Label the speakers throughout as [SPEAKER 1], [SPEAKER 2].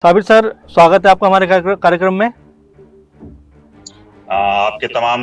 [SPEAKER 1] Sabir sir, स्वागत है आपका हमारे कार्यक्रम में।
[SPEAKER 2] आपके तमाम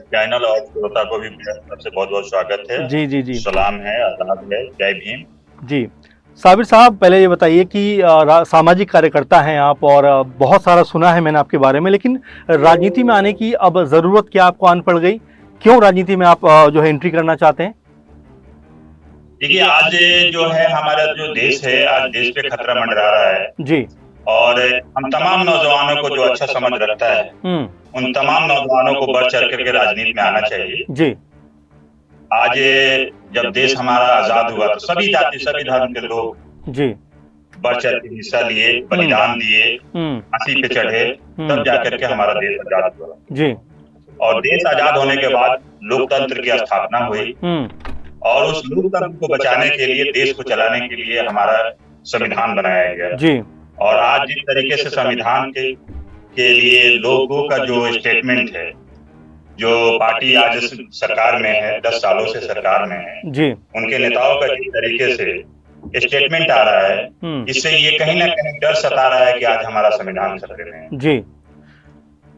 [SPEAKER 2] चैनल और श्रोता को भी मेरी तरफ से बहुत बहुत स्वागत है।
[SPEAKER 1] जी जी जी
[SPEAKER 2] सलाम है, आदाब है, जय भीम।
[SPEAKER 1] जी। साबिर साहब, पहले ये बताइए कि सामाजिक कार्यकर्ता हैं आप और बहुत सारा सुना है मैंने आपके बारे में, लेकिन राजनीति में आने की अब ज़रूरत क्या आपको आन पड़ गई? क्यों राजनीति में आप जो है एंट्री करना चाहते हैं?
[SPEAKER 2] देखिए, आज जो है हमारा जो देश है, आज देश पे खतरा मंडरा रहा है
[SPEAKER 1] जी।
[SPEAKER 2] और हम तमाम नौजवानों को जो अच्छा समझ रखता है उन तमाम नौजवानों को बढ़ चढ़ करके राजनीति में आना चाहिए।
[SPEAKER 1] जी।
[SPEAKER 2] आज जब देश हमारा आजाद हुआ तो सभी जाति सभी धर्म के लोग
[SPEAKER 1] जी
[SPEAKER 2] बढ़ चढ़ के हिस्सा लिए, बलिदान दिए, फांसी पे चढ़े, तब जाकर के हमारा देश आजाद हुआ।
[SPEAKER 1] जी।
[SPEAKER 2] और देश आजाद होने के बाद लोकतंत्र की स्थापना हुई और उस लोकतंत्र को बचाने के लिए, देश को चलाने के लिए हमारा संविधान बनाया गया।
[SPEAKER 1] जी।
[SPEAKER 2] और आज जिस तरीके से संविधान के लिए लोगों का जो स्टेटमेंट है, जो पार्टी आज सरकार में है, 10 सालों से सरकार में है
[SPEAKER 1] जी,
[SPEAKER 2] उनके नेताओं का जिस तरीके से स्टेटमेंट आ रहा है, इससे ये कहीं ना कहीं डर सता रहा है कि आज हमारा संविधान खतरे में है।
[SPEAKER 1] जी।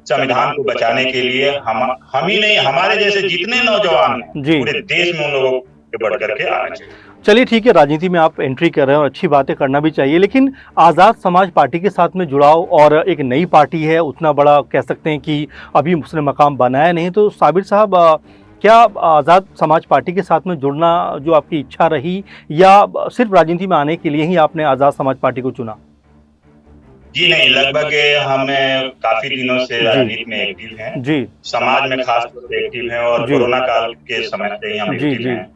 [SPEAKER 2] संविधान को बचाने के लिए हम ही नहीं, हमारे जैसे जितने नौजवान हैं पूरे देश में उन लोगों के बढ़ करके आना चाहिए।
[SPEAKER 1] चलिए ठीक है, राजनीति में आप एंट्री कर रहे हैं और अच्छी बातें करना भी चाहिए, लेकिन आज़ाद समाज पार्टी के साथ में जुड़ाव और एक नई पार्टी है, उतना बड़ा कह सकते हैं कि अभी उसने मकाम बनाया नहीं। तो साबिर साहब, क्या आज़ाद समाज पार्टी के साथ में जुड़ना जो आपकी इच्छा रही, या सिर्फ राजनीति में आने के लिए ही आपने आज़ाद समाज पार्टी को चुना?
[SPEAKER 2] जी नहीं, लगभग हम काफी दिनों से राजनीति में एक्टिव हैं।
[SPEAKER 1] जी।
[SPEAKER 2] समाज में खास तौर से एक्टिव हैं और कोरोना काल के समय से ही हम एक्टिव हैं।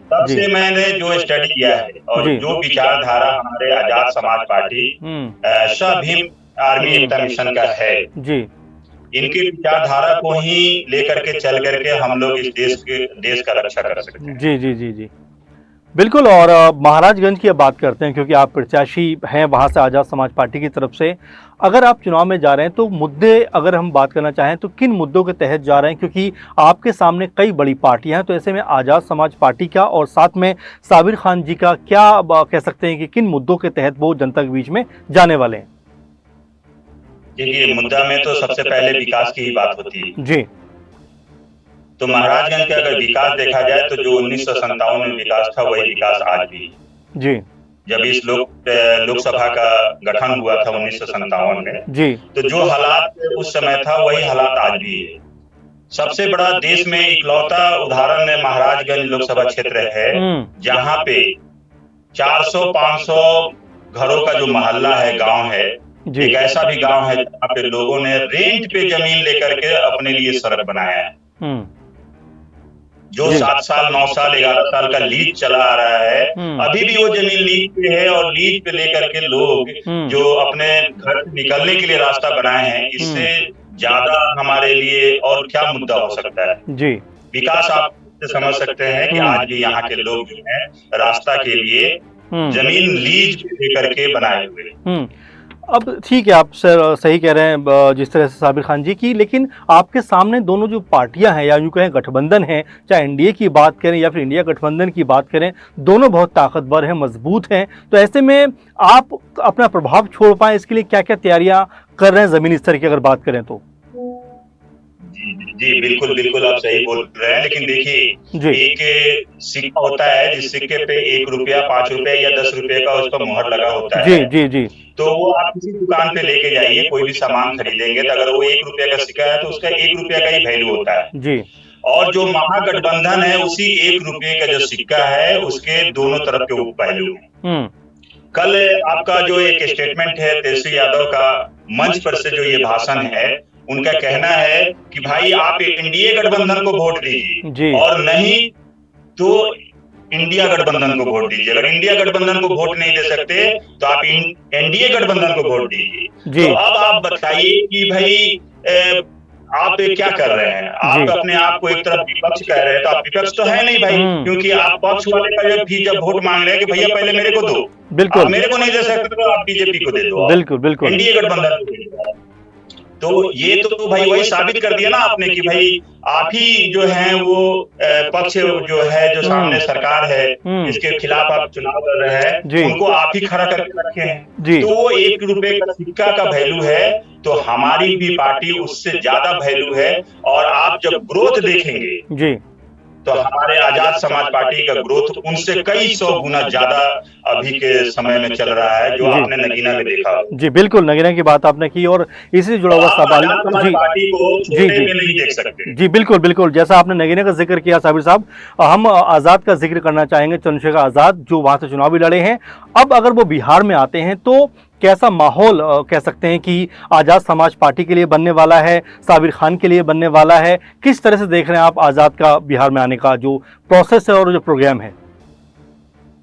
[SPEAKER 2] तब से मैंने जो स्टडी किया है और जो विचारधारा हमारे आजाद समाज पार्टी सब भीम आर्मी एकता मिशन का है, जी, इनकी विचारधारा को ही लेकर के चल करके हम लोग इस देश का रक्षा कर सकते हैं।
[SPEAKER 1] जी जी जी जी, बिल्कुल। और महाराजगंज की अब बात करते हैं, क्योंकि आप प्रत्याशी हैं वहाँ से आज़ाद समाज पार्टी की तरफ से। अगर आप चुनाव में जा रहे हैं तो मुद्दे अगर हम बात करना चाहें तो किन मुद्दों के तहत जा रहे हैं, क्योंकि आपके सामने कई बड़ी पार्टियां हैं, तो ऐसे में आज़ाद समाज पार्टी का और साथ में साबिर खान जी का क्या कह सकते हैं कि किन मुद्दों के तहत वो जनता के बीच में जाने वाले हैं?
[SPEAKER 2] देखिए, मुद्दा में तो सबसे पहले विकास की ही बात होती है।
[SPEAKER 1] जी।
[SPEAKER 2] तो महाराजगंज का अगर विकास देखा जाए तो जो 1957 में विकास था वही विकास आज भी।
[SPEAKER 1] जी।
[SPEAKER 2] जब इस लोकसभा का गठन हुआ था 1957 में, जी, तो जो हालात उस समय था वही हालात आज भी है। सबसे बड़ा देश में इकलौता उदाहरण महाराजगंज लोकसभा क्षेत्र है जहाँ पे 400-500 घरों का जो मोहल्ला है, गांव है, एक ऐसा भी गांव है जहाँ पे लोगों ने रेंट पे जमीन लेकर के अपने लिए सड़क बनाया है। जो 7 साल 9 साल 11 साल का लीज चला आ रहा है, अभी भी वो जमीन लीज पे है और लीज पे लेकर के लोग जो अपने घर से निकलने के लिए रास्ता बनाए हैं, इससे ज्यादा हमारे लिए और क्या मुद्दा हो सकता है? जी, विकास आप समझ सकते हैं कि आज भी यहाँ के लोग जो है रास्ता के लिए जमीन लीज पे लेकर के बनाए हुए।
[SPEAKER 1] अब ठीक है, आप सही कह रहे हैं जिस तरह से साबिर खान जी की, लेकिन आपके सामने दोनों जो पार्टियां हैं या यूँ कहें गठबंधन है, चाहे एनडीए की बात करें या फिर इंडिया गठबंधन की बात करें, दोनों बहुत ताकतवर हैं, मजबूत हैं। तो ऐसे में आप अपना प्रभाव छोड़ पाएँ इसके लिए क्या क्या तैयारियां कर रहे हैं ज़मीनी स्तर की अगर बात करें तो?
[SPEAKER 2] जी बिल्कुल बिल्कुल, आप सही बोल रहे हैं, लेकिन देखिए एक सिक्का होता है, जिस सिक्के पे 1 रुपया, 5 रुपया या 10 रुपए का उस पर मोहर लगा होता है।
[SPEAKER 1] जी जी जी।
[SPEAKER 2] तो वो आप किसी दुकान पे लेके जाइए, कोई भी सामान खरीदेंगे तो अगर वो 1 रुपया का सिक्का है तो उसका 1 रुपया का ही वैल्यू होता है। जी। और जो महागठबंधन है उसी 1 रुपये का जो सिक्का है उसके दोनों तरफ के पहलू हैं। कल आपका जो एक स्टेटमेंट है तेजस्वी यादव का मंच पर से जो ये भाषण है, उनका कहना है कि भाई आप एनडीए गठबंधन को वोट दीजिए और नहीं तो इंडिया गठबंधन को वोट दीजिए। अगर इंडिया गठबंधन को वोट नहीं दे सकते तो आप एनडीए गठबंधन को वोट दीजिए। तो अब आप बताइए कि भाई आप क्या कर रहे हैं? आप अपने आप को एक तरफ विपक्ष कह रहे हैं, तो आप विपक्ष तो है नहीं भाई, क्योंकि आप पक्ष वाले का जब वोट मांग रहे हैं कि भैया पहले मेरे को दो, बिल्कुल मेरे को नहीं दे सकते तो आप बीजेपी को दे दो, बिल्कुल बिल्कुल एनडीए गठबंधन को दे दो। तो ये तो भाई वही साबित कर दिया ना आपने कि भाई आप ही जो है वो पक्ष जो है, जो सामने सरकार है, इसके खिलाफ आप चुनाव लड़ रहे हैं, उनको आप ही खड़ा करके रखे हैं। तो वो 1 रुपए का सिक्का का वैल्यू है, तो हमारी भी पार्टी उससे ज्यादा वैल्यू है। और आप जब ग्रोथ देखेंगे जी, तो हमारे आजाद समाज पार्टी का ग्रोथ उनसे कई 100 गुना ज्यादा अभी के समय में चल रहा है, जो आपने नगीना में देखा। जी
[SPEAKER 1] बिल्कुल, नगीना की बात आपने की और इससे जुड़ा हुआ सवाल
[SPEAKER 2] जी पार्टी को छोटे में नहीं देख सकते।
[SPEAKER 1] जी बिल्कुल बिल्कुल, जैसा आपने नगीना का जिक्र किया साबिर साहब, हम आजाद का जिक्र करना चाहेंगे, चंद्रशेखर आजाद जो वहां से चुनाव भी लड़े हैं। अब अगर वो बिहार में आते हैं तो कैसा माहौल कह सकते हैं कि आजाद समाज पार्टी के लिए बनने वाला है, साबिर खान के लिए बनने वाला है? किस तरह से देख रहे हैं आप आजाद का बिहार में आने का जो प्रोसेस है और जो प्रोग्राम है?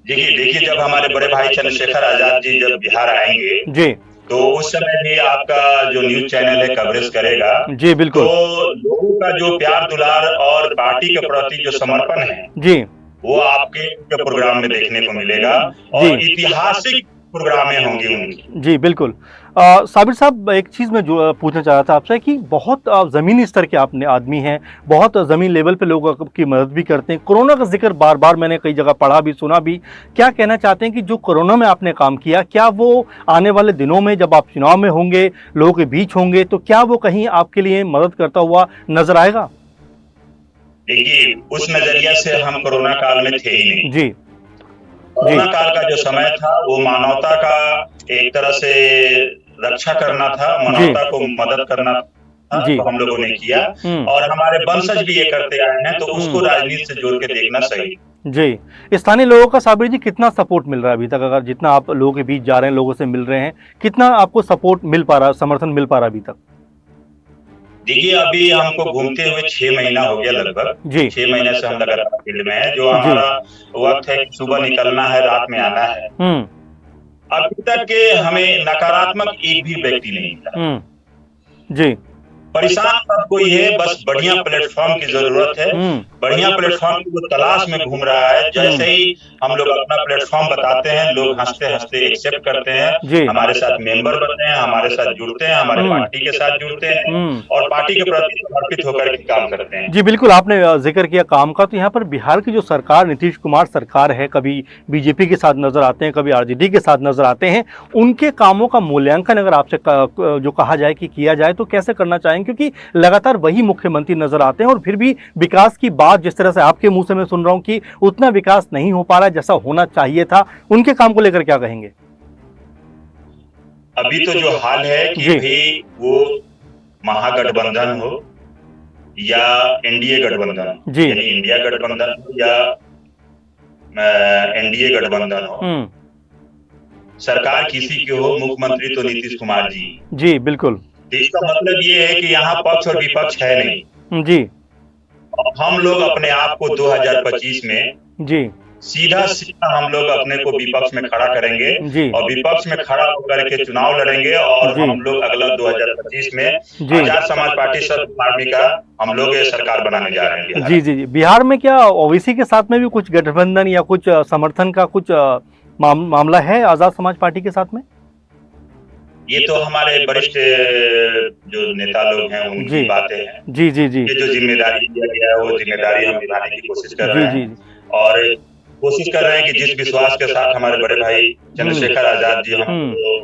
[SPEAKER 2] देखिए जब हमारे बड़े भाई चंद्रशेखर आजाद जी जब बिहार आएंगे
[SPEAKER 1] जी,
[SPEAKER 2] तो उस समय भी आपका जो न्यूज चैनल है कवरेज करेगा।
[SPEAKER 1] जी बिल्कुल।
[SPEAKER 2] तो लोगों का जो प्यार दुलार और पार्टी के प्रति जो समर्पण है
[SPEAKER 1] जी,
[SPEAKER 2] वो आपके प्रोग्राम में देखने को मिलेगा और ऐतिहासिक प्रोग्रामें होंगी उनकी।
[SPEAKER 1] जी बिल्कुल। साबिर साहब, एक चीज़ मैं जो पूछना चाह रहा था आपसे कि बहुत ज़मीनी स्तर के आपने आदमी हैं, बहुत ज़मीन लेवल पे लोगों की मदद भी करते हैं। कोरोना का जिक्र बार बार मैंने कई जगह पढ़ा भी, सुना भी। क्या कहना चाहते हैं कि जो कोरोना में आपने काम किया, क्या वो आने वाले दिनों में जब आप चुनाव में होंगे, लोगों के बीच होंगे, तो क्या वो कहीं आपके लिए मदद करता हुआ नजर आएगा?
[SPEAKER 2] देखिए उस नजरिया से हम कोरोना काल में थे ही नहीं
[SPEAKER 1] जी।
[SPEAKER 2] कोरोना काल का जो समय था वो मानवता का एक तरह से रक्षा करना था, मानवता को मदद करना था, तो हम लोगों ने किया और हमारे वंशज भी ये करते आए हैं, तो उसको राजनीति से जोड़ के देखना सही।
[SPEAKER 1] जी, स्थानीय लोगों का साबिर जी कितना सपोर्ट मिल रहा है अभी तक? अगर जितना आप लोगों के बीच जा रहे हैं, लोगों से मिल रहे हैं, कितना आपको सपोर्ट मिल पा रहा, समर्थन मिल पा रहा अभी तक?
[SPEAKER 2] देखिए अभी हमको घूमते हुए 6 महीना हो गया लगभग जी। 6 महीने से हम लगातार फील्ड में है। जो हमारा वक्त है सुबह निकलना है, रात में आना है। अभी तक के हमें नकारात्मक एक भी व्यक्ति नहीं मिला। जी, परेशान सब कोई है, बस बढ़िया प्लेटफॉर्म की जरूरत है। बढ़िया प्लेटफॉर्म की वो तलाश में घूम रहा है। जैसे ही हम लोग अपना प्लेटफॉर्म बताते हैं, लोग हंसते हंसते एक्सेप्ट करते हैं, हमारे साथ मेंबर बनते हैं, हमारे साथ जुड़ते हैं, हमारे पार्टी के साथ जुड़ते हैं और पार्टी के प्रति समर्पित होकर के काम करते हैं।
[SPEAKER 1] जी बिल्कुल, आपने जिक्र किया काम का, तो यहाँ पर बिहार की जो सरकार, नीतीश कुमार सरकार है, कभी बीजेपी के साथ नजर आते हैं, कभी आरजेडी के साथ नजर आते हैं। उनके कामों का मूल्यांकन अगर आपसे जो कहा जाए कि किया जाए तो कैसे करना चाहेंगे? क्योंकि लगातार वही मुख्यमंत्री नजर आते हैं और फिर भी विकास की बात जिस तरह से आपके मुंह से मैं सुन रहा हूं कि उतना विकास नहीं हो पा रहा है जैसा होना चाहिए था, उनके काम को लेकर क्या कहेंगे?
[SPEAKER 2] अभी तो जो हाल है कि भी वो महागठबंधन हो या एनडीए गठबंधन, यानी इंडिया गठबंधन या एनडीए गठबंधन हो, सरकार किसी की हो, मुख्यमंत्री तो नीतीश कुमार जी
[SPEAKER 1] बिल्कुल।
[SPEAKER 2] इसका मतलब ये है कि यहाँ पक्ष और विपक्ष है नहीं जी। हम लोग अपने आप को 2025 में जी सीधा हम लोग अपने को विपक्ष में खड़ा करेंगे जी। और विपक्ष में खड़ा होकर के चुनाव लड़ेंगे और हम लोग अगला 2025 में आजाद समाज पार्टी सर्व आर्मी का हम लोग सरकार बनाने जा रहे हैं।
[SPEAKER 1] जी। बिहार में क्या ओबीसी के साथ में भी कुछ गठबंधन या कुछ समर्थन का कुछ मामला है आजाद समाज पार्टी के साथ में?
[SPEAKER 2] ये तो हमारे वरिष्ठ जो नेता लोग हैं उनकी बातें हैं।
[SPEAKER 1] जी।
[SPEAKER 2] ये जो जिम्मेदारी दिया गया है वो जिम्मेदारी हम निभाने की कोशिश कर रहे हैं और कोशिश कर रहे हैं कि जिस विश्वास के साथ हमारे बड़े भाई चंद्रशेखर आजाद जी हमको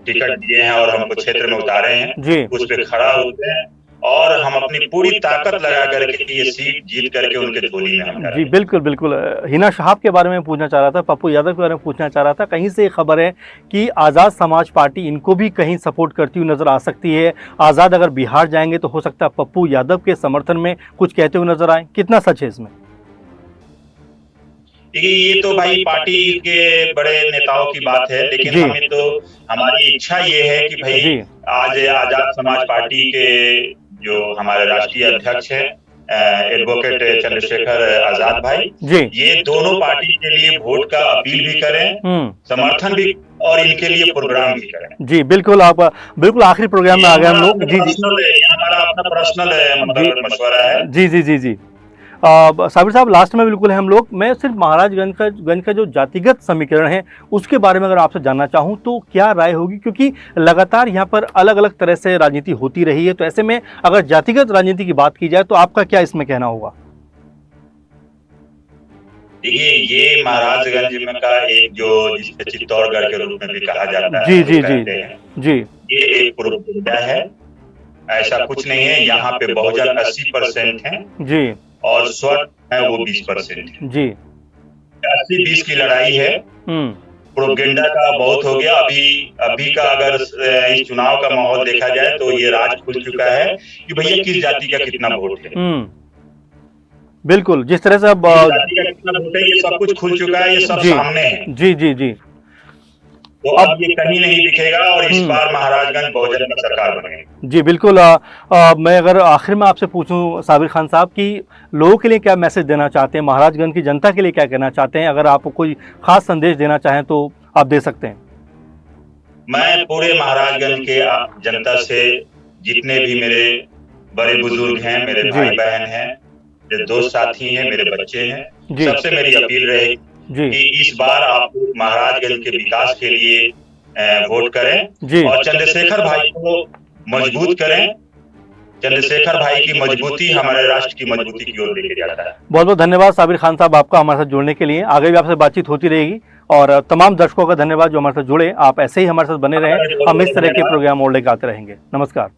[SPEAKER 2] टिकट दिए हैं और हमको क्षेत्र में उतारे हैं, उस पर खड़ा होते हैं और हम अपनी पूरी ताकत लगा करके ये सीट जीत करके उनके झोली में हम
[SPEAKER 1] जी बिल्कुल। हिना शहाब के बारे में पूछना चाह रहा था, पप्पू यादव के बारे में पूछना चाह रहा था। कहीं से खबर है कि आज़ाद समाज पार्टी इनको भी कहीं सपोर्ट करती हुई नजर आ सकती है। आज़ाद अगर बिहार जाएंगे तो हो सकता है पप्पू यादव के समर्थन में कुछ कहते हुए नजर आए। कितना सच है इसमें?
[SPEAKER 2] ये तो भाई पार्टी के बड़े नेताओं की बात है, लेकिन हमें तो हमारी इच्छा ये है कि भाई आज आजाद समाज पार्टी के जो हमारे राष्ट्रीय अध्यक्ष है एडवोकेट चंद्रशेखर आजाद भाई ये दोनों पार्टी के लिए वोट का अपील भी करें, समर्थन भी और इनके लिए प्रोग्राम भी करें।
[SPEAKER 1] जी बिल्कुल, आप बिल्कुल आखिरी प्रोग्राम में आ गए हम लोग। जी
[SPEAKER 2] हमारा अपना पर्सनल मतलब मशवरा है।
[SPEAKER 1] जी। साबिर साहब, लास्ट में बिल्कुल है हम लोग, मैं सिर्फ महाराजगंज का जो जातिगत समीकरण है उसके बारे में अगर आपसे जानना चाहूँ तो क्या राय होगी, क्योंकि लगातार यहाँ पर अलग अलग तरह से राजनीति होती रही है, तो ऐसे में अगर जातिगत राजनीति की बात की जाए तो आपका क्या इसमें कहना होगा?
[SPEAKER 2] देखिए, ये महाराजगंज में का एक जो जिसे चित्तौड़गढ़ के रूप में भी कहा जाता है,
[SPEAKER 1] जी जी जी जी,
[SPEAKER 2] ये एक प्रोपेगेंडा है, ऐसा कुछ नहीं है। यहाँ पे बहुजन 80% है
[SPEAKER 1] जी, और
[SPEAKER 2] स्वर्ण है वो 20% है
[SPEAKER 1] जी।
[SPEAKER 2] 80-20 की लड़ाई है। प्रोपेगेंडा का बहुत हो गया। अभी का अगर इस चुनाव का माहौल देखा जाए तो ये राज खुल चुका है कि भैया किस जाति का कितना वोट है।
[SPEAKER 1] बिल्कुल, जिस तरह से अब
[SPEAKER 2] ये सब कुछ खुल चुका है, ये सब सामने है।
[SPEAKER 1] जी जी जी,
[SPEAKER 2] तो अब ये कहीं नहीं दिखेगा और इस बार महाराजगंज बहुजन का सरकार बनेगी।
[SPEAKER 1] जी बिल्कुल। मैं अगर आखिर में आपसे पूछूं साबिर खान साहब कि लोगों के लिए क्या मैसेज देना चाहते हैं, महाराजगंज की जनता के लिए क्या कहना चाहते हैं, अगर आप कोई खास संदेश देना चाहें तो आप दे सकते हैं।
[SPEAKER 2] मैं पूरे महाराजगंज के जनता से, जितने भी मेरे बड़े बुजुर्ग हैं, मेरे भाई बहन हैं, मेरे दोस्त साथी हैं, मेरे बच्चे हैं, सबसे मेरी अपील रहेगी कि इस बार आप महाराजगंज के विकास के लिए वोट करें और चंद्रशेखर भाई को मजबूत करें। चंद्रशेखर भाई की मजबूती हमारे राष्ट्र की मजबूती की ओर लेके जाता है।
[SPEAKER 1] बहुत बहुत धन्यवाद साबिर खान साहब आपका हमारे साथ जुड़ने के लिए। आगे भी आपसे बातचीत होती रहेगी और तमाम दर्शकों का धन्यवाद जो हमारे साथ जुड़े। आप ऐसे ही हमारे साथ बने रहें, हम इस तरह के प्रोग्राम और लेकर आते रहेंगे। नमस्कार।